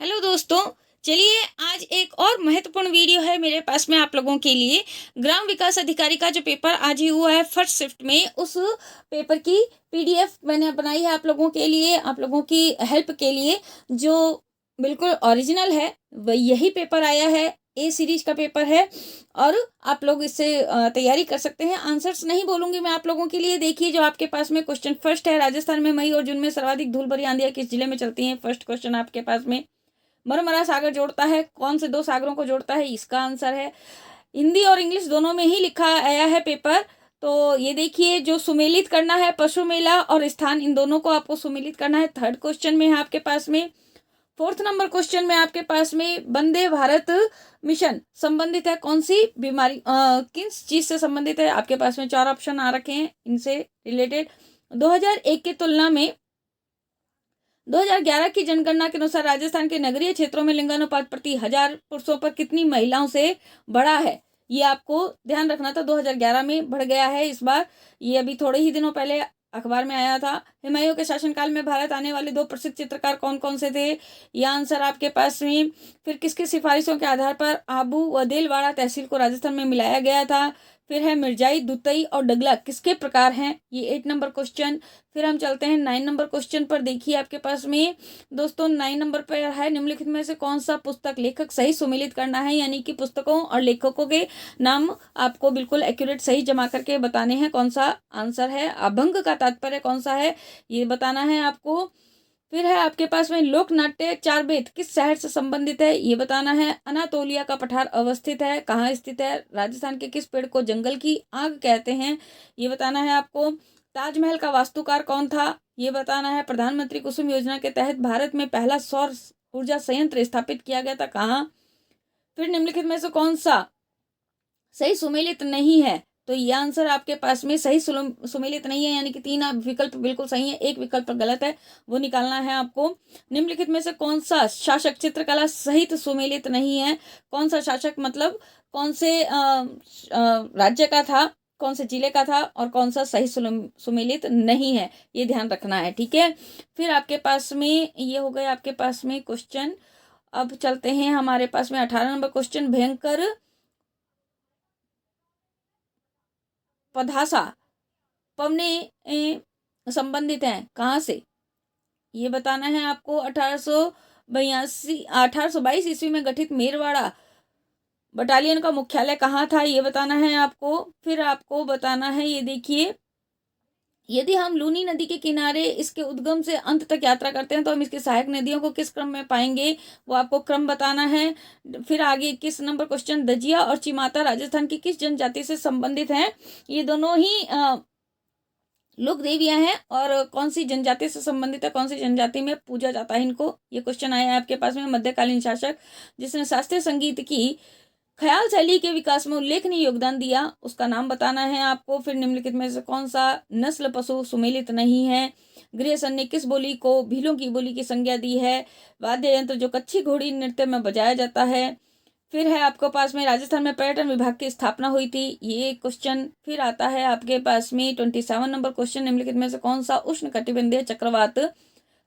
Hello दोस्तों। चलिए आज एक और महत्वपूर्ण वीडियो है मेरे पास में आप लोगों के लिए। ग्राम विकास अधिकारी का जो पेपर आज ही हुआ है फर्स्ट शिफ्ट में, उस पेपर की पीडीएफ मैंने बनाई है आप लोगों के लिए, आप लोगों की हेल्प के लिए। जो बिल्कुल ओरिजिनल है वह यही पेपर आया है, ए सीरीज का पेपर है और आप लोग इससे तैयारी कर सकते हैं। आंसर्स नहीं बोलूंगी मैं आप लोगों के लिए। देखिए जो आपके पास में क्वेश्चन फर्स्ट है, राजस्थान में मई और जून में सर्वाधिक धूल भरी आंधियां किस जिले में चलती हैं। फर्स्ट क्वेश्चन आपके पास में। मरमरा सागर जोड़ता है, कौन से दो सागरों को जोड़ता है, इसका आंसर है। हिंदी और इंग्लिश दोनों में ही लिखा आया है पेपर। तो ये देखिए जो सुमेलित करना है, पशु मेला और स्थान, इन दोनों को आपको सुमेलित करना है। थर्ड क्वेश्चन में है आपके पास में। फोर्थ नंबर क्वेश्चन में आपके पास में वंदे भारत मिशन संबंधित है कौन सी बीमारी, किस चीज से संबंधित है। आपके पास में 4 ऑप्शन आ रखे हैं इनसे रिलेटेड। 2001 की तुलना में 2011 की जनगणना के अनुसार राजस्थान के नगरीय क्षेत्रों में लिंगानुपात प्रति 1000 पुरुषों पर कितनी महिलाओं से बढ़ा है। ये आपको ध्यान रखना था, 2011 में बढ़ गया है इस बार। ये अभी थोड़े ही दिनों पहले अखबार में आया था। हुमायूं के शासनकाल में भारत आने वाले 2 प्रसिद्ध चित्रकार कौन कौन से थे, यह आंसर आपके पास में। फिर किसकी सिफारिशों के आधार पर आबू व देलवाड़ा तहसील को राजस्थान में मिलाया गया था। फिर है मिर्जाई, दुतई और डगला किसके प्रकार हैं, ये 8 नंबर क्वेश्चन। फिर हम चलते हैं 9 नंबर क्वेश्चन पर। देखिए आपके पास में दोस्तों 9 नंबर पर है, निम्नलिखित में से कौन सा पुस्तक लेखक सही सुमेलित करना है, यानी कि पुस्तकों और लेखकों के नाम आपको बिल्कुल एक्यूरेट सही जमा करके बताने हैं। कौन सा आंसर है। अभंग का तात्पर्य कौन सा है ये बताना है आपको। फिर है आपके पास में लोक नाट्य चार वेद किस शहर से संबंधित है, ये बताना है। अनातोलिया का पठार अवस्थित है, कहाँ स्थित है। राजस्थान के किस पेड़ को जंगल की आग कहते हैं, ये बताना है आपको। ताजमहल का वास्तुकार कौन था, ये बताना है। प्रधानमंत्री कुसुम योजना के तहत भारत में पहला सौर ऊर्जा संयंत्र स्थापित किया गया था, कहाँ। फिर निम्नलिखित में से कौन सा सही सुमेलित नहीं है, तो ये आंसर आपके पास में सही सुमेलित नहीं है, यानी कि 3 विकल्प बिल्कुल सही है, एक विकल्प गलत है, वो निकालना है आपको। निम्नलिखित में से कौन सा शासक चित्रकला सहित सुमेलित नहीं है। कौन सा शासक मतलब कौन से राज्य का था, कौन से जिले का था और कौन सा सही सुमेलित नहीं है, ये ध्यान रखना है, ठीक है। फिर आपके पास में ये हो गए आपके पास में क्वेश्चन। अब चलते हैं हमारे पास में 18 नंबर क्वेश्चन। भयंकर पधासा पवने संबंधित हैं कहाँ से, ये बताना है आपको। 1822 ईस्वी में गठित मेरवाड़ा बटालियन का मुख्यालय कहाँ था, ये बताना है आपको। फिर आपको बताना है, ये देखिए यदि हम लूनी नदी के किनारे इसके उद्गम से अंत तक यात्रा करते हैं तो हम इसकी सहायक नदियों को किस क्रम में पाएंगे, वो आपको क्रम बताना है। फिर आगे 21 नंबर क्वेश्चन। दजिया और चिमाता राजस्थान की किस जनजाति से संबंधित हैं, ये दोनों ही लोक देवियां हैं और कौन सी जनजाति से संबंधित है, कौन सी जनजाति में पूजा जाता है इनको, ये क्वेश्चन आया है आपके पास में। मध्यकालीन शासक जिसने शास्त्रीय संगीत की ख्याल शैली के विकास में उल्लेखनीय योगदान दिया, उसका नाम बताना है आपको। फिर निम्नलिखित में से कौन सा नस्ल पशु सुमेलित नहीं है। ग्रेसन ने किस बोली को भीलों की बोली की संज्ञा दी है। वाद्य यंत्र जो कच्छी घोड़ी नृत्य में बजाया जाता है। फिर है आपके पास में राजस्थान में पर्यटन विभाग की स्थापना हुई थी, ये क्वेश्चन। फिर आता है आपके पास में 27 नंबर क्वेश्चन। निम्नलिखित में से कौन सा उष्ण कटिबंधीय चक्रवात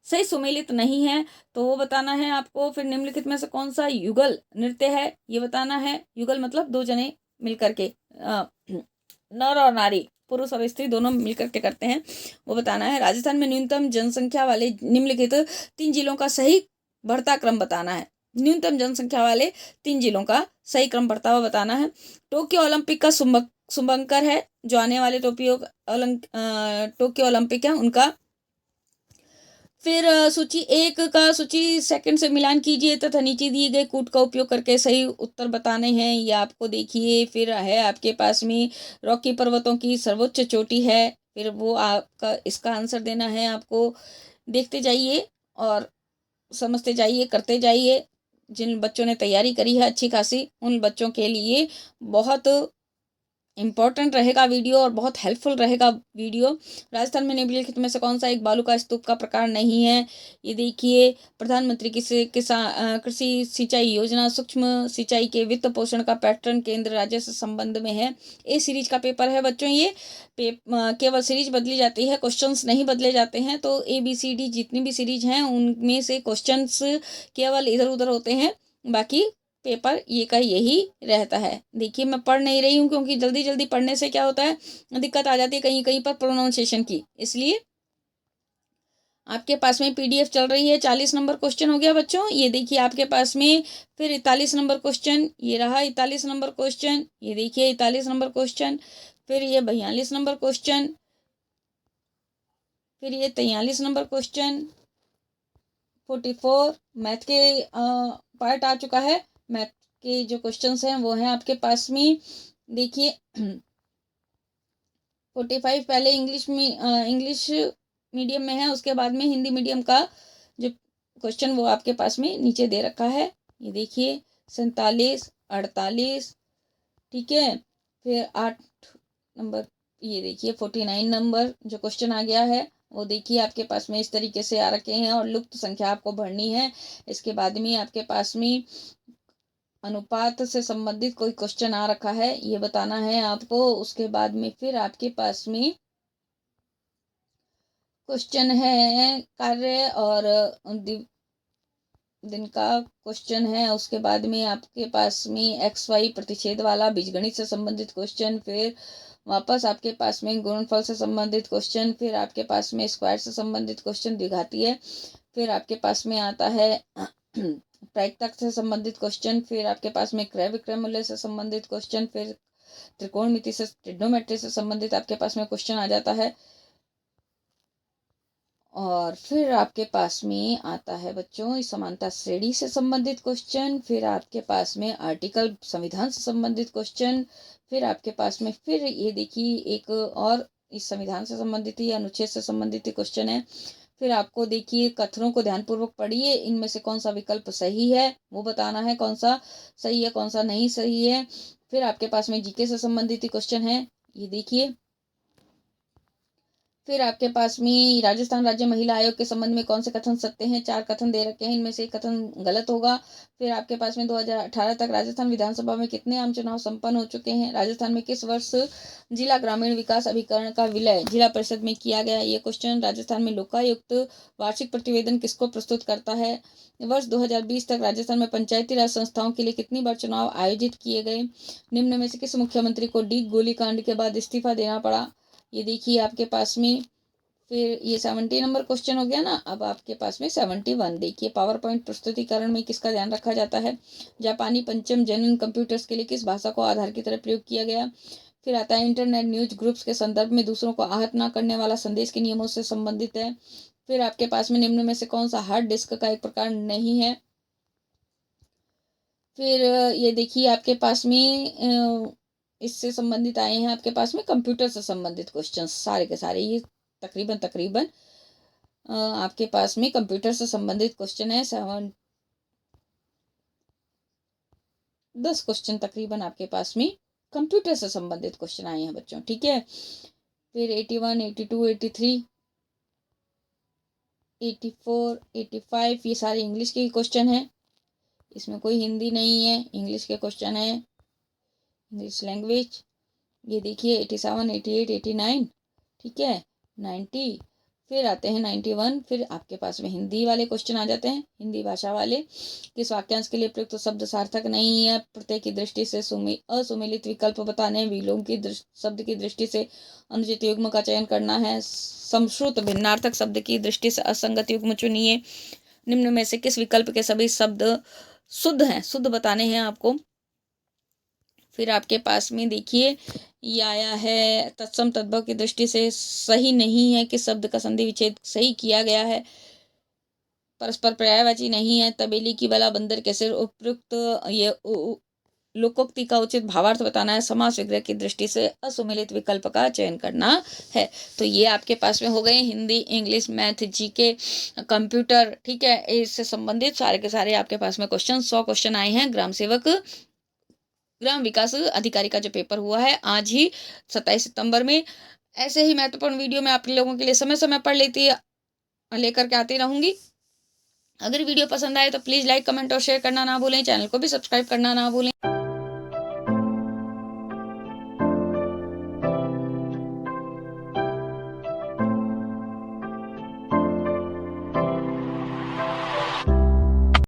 सही सुमेलित नहीं है, तो वो बताना है आपको। फिर निम्नलिखित में से कौन सा युगल नृत्य है, ये बताना है। युगल मतलब 2 जने मिलकर के, नर और नारी, पुरुष और स्त्री दोनों मिलकर के करते हैं, वो बताना है। राजस्थान में न्यूनतम जनसंख्या वाले निम्नलिखित 3 जिलों का सही बढ़ता क्रम बताना है। न्यूनतम जनसंख्या वाले 3 जिलों का सही क्रम बढ़ता हुआ बताना है। टोक्यो ओलंपिक का शुभंकर है, जो आने वाले टोक्यो ओलंपिक है उनका। फिर सूची 1 का सूची सेकंड से मिलान कीजिए तथा नीचे दिए गए कूट का उपयोग करके सही उत्तर बताने हैं, ये आपको देखिए। फिर है आपके पास में रॉकी पर्वतों की सर्वोच्च चोटी है, फिर वो आपका इसका आंसर देना है आपको। देखते जाइए और समझते जाइए, करते जाइए। जिन बच्चों ने तैयारी करी है अच्छी खासी, उन बच्चों के लिए बहुत इम्पोर्टेंट रहेगा वीडियो और बहुत हेल्पफुल रहेगा वीडियो। राजस्थान में निम्नलिखित में से कौन सा एक बालू का स्तूप का प्रकार नहीं है? ये देखिए, प्रधानमंत्री कृषि सिंचाई योजना सूक्ष्म सिंचाई के वित्त पोषण का पैटर्न केंद्र राज्य से संबंध में है। ए सीरीज का पेपर है बच्चों ये। केवल सीरीज बदली जाती है, क्वेश्चंस नहीं बदले जाते हैं। तो ABCD जितनी भी सीरीज हैं उनमें से क्वेश्चंस केवल इधर उधर होते हैं, बाकी पेपर ये का यही रहता है। देखिए, मैं पढ़ नहीं रही हूँ क्योंकि जल्दी जल्दी पढ़ने से क्या होता है, दिक्कत आ जाती है कहीं कहीं पर प्रोनाउंसिएशन की, इसलिए। आपके पास में PDF चल रही है। 40 नंबर क्वेश्चन हो गया बच्चों। ये देखिए आपके पास में फिर 41 नंबर क्वेश्चन, ये रहा 41 नंबर क्वेश्चन। ये देखिए 41 नंबर क्वेश्चन, फिर ये 42 नंबर क्वेश्चन, फिर ये 43 नंबर क्वेश्चन, 44 मैथ के पार्ट आ चुका है। मैथ के जो क्वेश्चंस हैं वो हैं आपके पास में, देखिए 45 पहले इंग्लिश मीडियम में है, उसके बाद में हिंदी मीडियम का जो क्वेश्चन वो आपके पास में नीचे दे रखा है। ये देखिए 47, 48, ठीक है, फिर 8 नंबर, ये देखिए 49 नंबर जो क्वेश्चन आ गया है वो देखिए आपके पास में इस तरीके से आ रखे हैं, और लुप्त संख्या आपको भरनी है। इसके बाद में आपके पास में अनुपात से संबंधित कोई क्वेश्चन आ रखा है, ये बताना है आपको। उसके बाद में फिर आपके पास में क्वेश्चन है कार्य और दिन का क्वेश्चन है। उसके बाद में आपके पास में XY प्रतिच्छेद वाला बीजगणित से संबंधित क्वेश्चन, फिर वापस आपके पास में गुणनफल से संबंधित क्वेश्चन, फिर आपके पास में स्क्वायर से संबंधित क्वेश्चन दिखाती है, फिर आपके पास में आता है प्रायिकता से संबंधित क्वेश्चन, फिर आपके पास में क्रय विक्रय मूल्य से संबंधित क्वेश्चन, फिर त्रिकोणमिति से ट्रिग्नोमेट्री से संबंधित आपके पास में क्वेश्चन आ जाता है। और फिर आपके पास में आता है बच्चों समानता श्रेणी से संबंधित क्वेश्चन, फिर आपके पास में आर्टिकल संविधान से संबंधित क्वेश्चन, फिर आपके पास में फिर ये देखिए एक और इस संविधान से संबंधित ही अनुच्छेद से संबंधित क्वेश्चन है। फिर आपको देखिए कथनों को ध्यानपूर्वक पढ़िए, इनमें से कौन सा विकल्प सही है वो बताना है, कौन सा सही है कौन सा नहीं सही है। फिर आपके पास में GK से संबंधित क्वेश्चन है, ये देखिए। फिर आपके पास में राजस्थान राज्य महिला आयोग के संबंध में कौन से कथन सत्य हैं, 4 कथन दे रखे हैं, इनमें से एक कथन गलत होगा। फिर आपके पास में 2018 तक राजस्थान विधानसभा में कितने आम चुनाव संपन्न हो चुके हैं, राजस्थान में किस वर्ष जिला ग्रामीण विकास अभिकरण का विलय जिला परिषद में किया गया, ये क्वेश्चन। राजस्थान में लोकायुक्त वार्षिक प्रतिवेदन किसको प्रस्तुत करता है, वर्ष 2020 तक राजस्थान में पंचायती राज संस्थाओं के लिए कितनी बार चुनाव आयोजित किए गए, निम्न में से किस मुख्यमंत्री को डी गोलीकांड के बाद इस्तीफा देना पड़ा, ये देखिए आपके पास में। फिर ये 70 नंबर क्वेश्चन हो गया ना। अब आपके पास में 71 देखिए, पावर पॉइंट प्रस्तुतिकरण में किसका ध्यान रखा जाता है, जापानी पंचम जनन कंप्यूटर्स के लिए किस भाषा को आधार की तरह प्रयोग किया गया। फिर आता है इंटरनेट न्यूज ग्रुप्स के संदर्भ में दूसरों को आहत न करने वाला संदेश के नियमों से संबंधित है। फिर आपके पास में निम्न में से कौन सा हार्ड डिस्क का एक प्रकार नहीं है। फिर ये देखिए आपके पास में इससे संबंधित आए हैं आपके पास में कंप्यूटर से संबंधित क्वेश्चन सारे के सारे, ये तकरीबन आपके पास में कंप्यूटर से संबंधित क्वेश्चन है। 10 क्वेश्चन तकरीबन आपके पास में कंप्यूटर से संबंधित क्वेश्चन आए हैं बच्चों, ठीक है। फिर 81, 82, 83, 84, 85 ये सारे इंग्लिश के क्वेश्चन हैं, इसमें कोई हिंदी नहीं है, इंग्लिश के क्वेश्चन है, इंग्लिश लैंग्वेज। ये देखिए 87, 88, 89, ठीक है, 90, फिर आते हैं 91। फिर आपके पास में हिंदी वाले क्वेश्चन आ जाते हैं, हिंदी भाषा वाले। किस वाक्यांश के लिए प्रयुक्त शब्द सार्थक नहीं है, प्रत्यय की दृष्टि से असुमेलित विकल्प बताने, विलोम की शब्द की दृष्टि से अनुचित युग्म का चयन करना है, समश्रुत भिन्नार्थक शब्द की दृष्टि से असंगत युग्म चुनिए, निम्न में से किस विकल्प के सभी शब्द शुद्ध हैं, शुद्ध बताने हैं आपको। फिर आपके पास में देखिए ये आया है तत्सम तद्भव की दृष्टि से सही नहीं है कि शब्द का संधि विच्छेद सही किया गया है, परस्पर पर्यायवाची नहीं है, तबेली की बला बंदर के सिर उपयुक्त ये लोकोक्ति का उचित भावार्थ बताना है, समास विग्रह की दृष्टि से असुमेलित विकल्प का चयन करना है। तो ये आपके पास में हो गए Hindi, English, math, GK, computer, ठीक है, इससे संबंधित सारे के सारे आपके पास में क्वेश्चन। 100 क्वेश्चन आए हैं ग्राम सेवक ग्राम विकास अधिकारी का जो पेपर हुआ है आज ही 27 सितंबर में। ऐसे ही महत्वपूर्ण वीडियो मैं आप लोगों के लिए समय समय पर लेकर के आती रहूंगी। अगर वीडियो पसंद आए तो प्लीज़ लाइक, कमेंट और शेयर करना ना भूलें। चैनल को भी सब्सक्राइब करना ना भूलें।